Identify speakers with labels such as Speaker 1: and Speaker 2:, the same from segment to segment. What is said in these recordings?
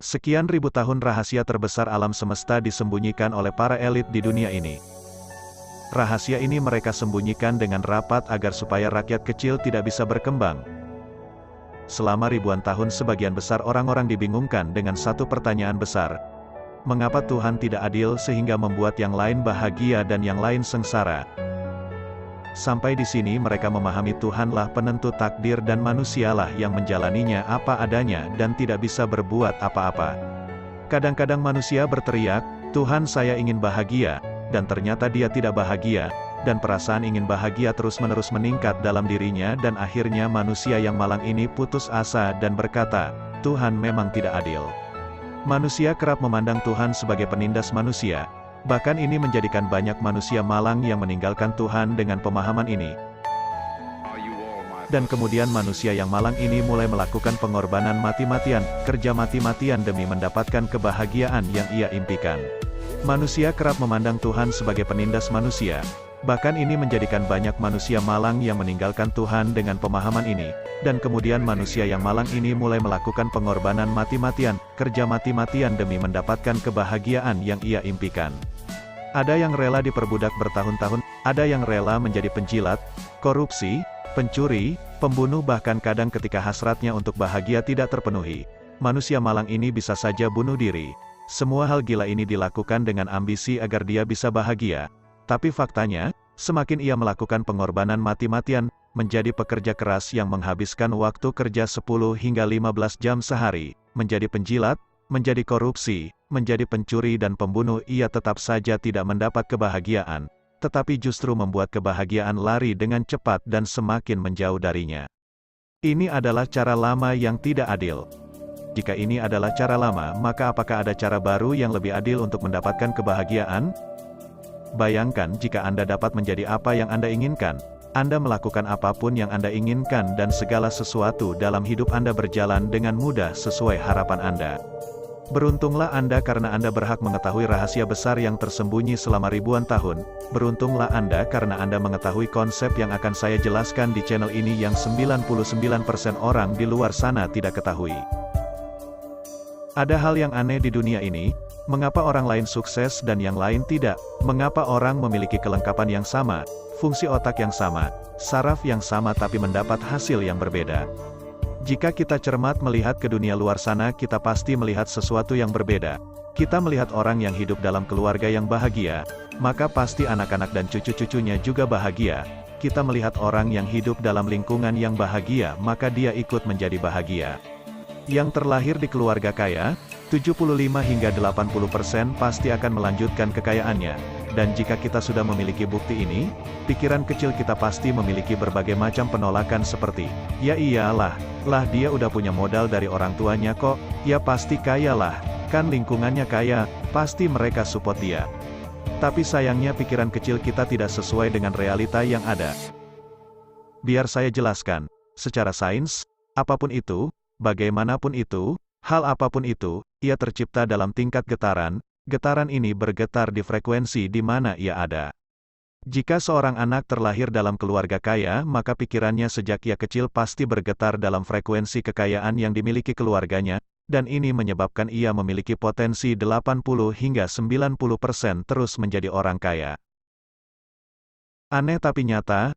Speaker 1: Sekian ribu tahun rahasia terbesar alam semesta disembunyikan oleh para elit di dunia ini. Rahasia ini mereka sembunyikan dengan rapat agar supaya rakyat kecil tidak bisa berkembang. Selama ribuan tahun sebagian besar orang-orang dibingungkan dengan satu pertanyaan besar. Mengapa Tuhan tidak adil sehingga membuat yang lain bahagia dan yang lain sengsara? Sampai di sini mereka memahami Tuhanlah penentu takdir dan manusialah yang menjalaninya apa adanya dan tidak bisa berbuat apa-apa. Kadang-kadang manusia berteriak, "Tuhan, saya ingin bahagia," dan ternyata dia tidak bahagia, dan perasaan ingin bahagia terus-menerus meningkat dalam dirinya dan akhirnya manusia yang malang ini putus asa dan berkata, "Tuhan memang tidak adil." Manusia kerap memandang Tuhan sebagai penindas manusia. Bahkan ini menjadikan banyak manusia malang yang meninggalkan Tuhan dengan pemahaman ini. Dan kemudian manusia yang malang ini mulai melakukan pengorbanan mati-matian, kerja mati-matian demi mendapatkan kebahagiaan yang ia impikan. Manusia kerap memandang Tuhan sebagai penindas manusia. Bahkan ini menjadikan banyak manusia malang yang meninggalkan Tuhan dengan pemahaman ini. Dan kemudian manusia yang malang ini mulai melakukan pengorbanan mati-matian, kerja mati-matian demi mendapatkan kebahagiaan yang ia impikan. Ada yang rela diperbudak bertahun-tahun, ada yang rela menjadi penjilat, korupsi, pencuri, pembunuh bahkan kadang ketika hasratnya untuk bahagia tidak terpenuhi. Manusia malang ini bisa saja bunuh diri. Semua hal gila ini dilakukan dengan ambisi agar dia bisa bahagia. Tapi faktanya, semakin ia melakukan pengorbanan mati-matian, menjadi pekerja keras yang menghabiskan waktu kerja 10 hingga 15 jam sehari, menjadi penjilat, menjadi korupsi, menjadi pencuri dan pembunuh, ia tetap saja tidak mendapat kebahagiaan, tetapi justru membuat kebahagiaan lari dengan cepat dan semakin menjauh darinya. Ini adalah cara lama yang tidak adil. Jika ini adalah cara lama, maka apakah ada cara baru yang lebih adil untuk mendapatkan kebahagiaan? Bayangkan jika Anda dapat menjadi apa yang Anda inginkan, Anda melakukan apapun yang Anda inginkan dan segala sesuatu dalam hidup Anda berjalan dengan mudah sesuai harapan Anda. Beruntunglah Anda karena Anda berhak mengetahui rahasia besar yang tersembunyi selama ribuan tahun. Beruntunglah Anda karena Anda mengetahui konsep yang akan saya jelaskan di channel ini yang 99% orang di luar sana tidak ketahui. Ada hal yang aneh di dunia ini. Mengapa orang lain sukses dan yang lain tidak? Mengapa orang memiliki kelengkapan yang sama, fungsi otak yang sama, saraf yang sama tapi mendapat hasil yang berbeda? Jika kita cermat melihat ke dunia luar sana, kita pasti melihat sesuatu yang berbeda. Kita melihat orang yang hidup dalam keluarga yang bahagia, maka pasti anak-anak dan cucu-cucunya juga bahagia. Kita melihat orang yang hidup dalam lingkungan yang bahagia, maka dia ikut menjadi bahagia. Yang terlahir di keluarga kaya, 75 hingga 80% pasti akan melanjutkan kekayaannya. Dan jika kita sudah memiliki bukti ini, pikiran kecil kita pasti memiliki berbagai macam penolakan seperti, "Ya iyalah, dia udah punya modal dari orang tuanya kok, ya pasti kaya lah, kan lingkungannya kaya, pasti mereka support dia." Tapi sayangnya pikiran kecil kita tidak sesuai dengan realita yang ada. Biar saya jelaskan, secara sains, apapun itu, bagaimanapun itu, hal apapun itu, ia tercipta dalam tingkat getaran. Getaran ini bergetar di frekuensi di mana ia ada. Jika seorang anak terlahir dalam keluarga kaya, maka pikirannya sejak ia kecil pasti bergetar dalam frekuensi kekayaan yang dimiliki keluarganya, dan ini menyebabkan ia memiliki potensi 80 hingga 90% terus menjadi orang kaya. Aneh tapi nyata,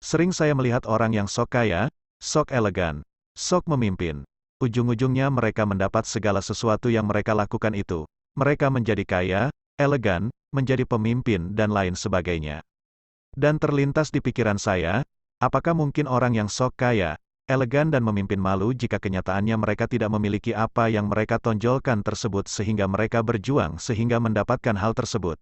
Speaker 1: sering saya melihat orang yang sok kaya, sok elegan, sok memimpin. Ujung-ujungnya mereka mendapat segala sesuatu yang mereka lakukan itu. Mereka menjadi kaya, elegan, menjadi pemimpin dan lain sebagainya. Dan terlintas di pikiran saya, apakah mungkin orang yang sok kaya, elegan dan memimpin malu jika kenyataannya mereka tidak memiliki apa yang mereka tonjolkan tersebut sehingga mereka berjuang sehingga mendapatkan hal tersebut?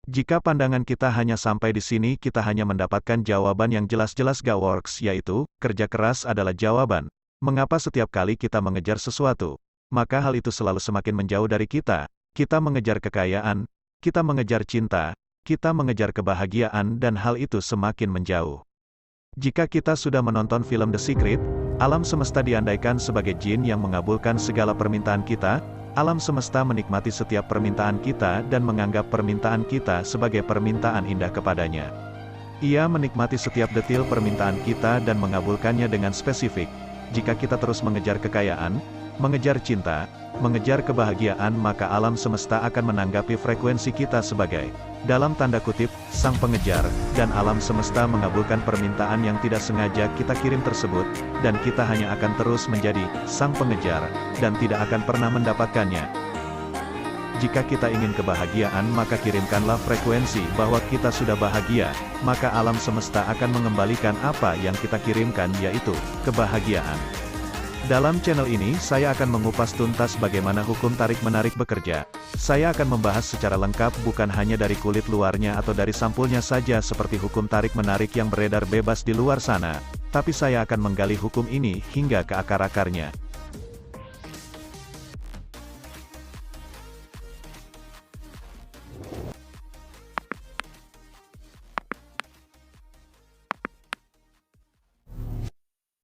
Speaker 1: Jika pandangan kita hanya sampai di sini, kita hanya mendapatkan jawaban yang jelas-jelas gak works, yaitu, kerja keras adalah jawaban. Mengapa setiap kali kita mengejar sesuatu, maka hal itu selalu semakin menjauh dari kita? Kita mengejar kekayaan, kita mengejar cinta, kita mengejar kebahagiaan dan hal itu semakin menjauh. Jika kita sudah menonton film The Secret, alam semesta diandaikan sebagai jin yang mengabulkan segala permintaan kita. Alam semesta menikmati setiap permintaan kita dan menganggap permintaan kita sebagai permintaan indah kepadanya. Ia menikmati setiap detil permintaan kita dan mengabulkannya dengan spesifik. Jika kita terus mengejar kekayaan, mengejar cinta, mengejar kebahagiaan, maka alam semesta akan menanggapi frekuensi kita sebagai, dalam tanda kutip, sang pengejar, dan alam semesta mengabulkan permintaan yang tidak sengaja kita kirim tersebut, dan kita hanya akan terus menjadi sang pengejar, dan tidak akan pernah mendapatkannya. Jika kita ingin kebahagiaan, maka kirimkanlah frekuensi bahwa kita sudah bahagia, maka alam semesta akan mengembalikan apa yang kita kirimkan, yaitu kebahagiaan. Dalam channel ini saya akan mengupas tuntas bagaimana hukum tarik-menarik bekerja. Saya akan membahas secara lengkap, bukan hanya dari kulit luarnya atau dari sampulnya saja seperti hukum tarik-menarik yang beredar bebas di luar sana, tapi saya akan menggali hukum ini hingga ke akar-akarnya.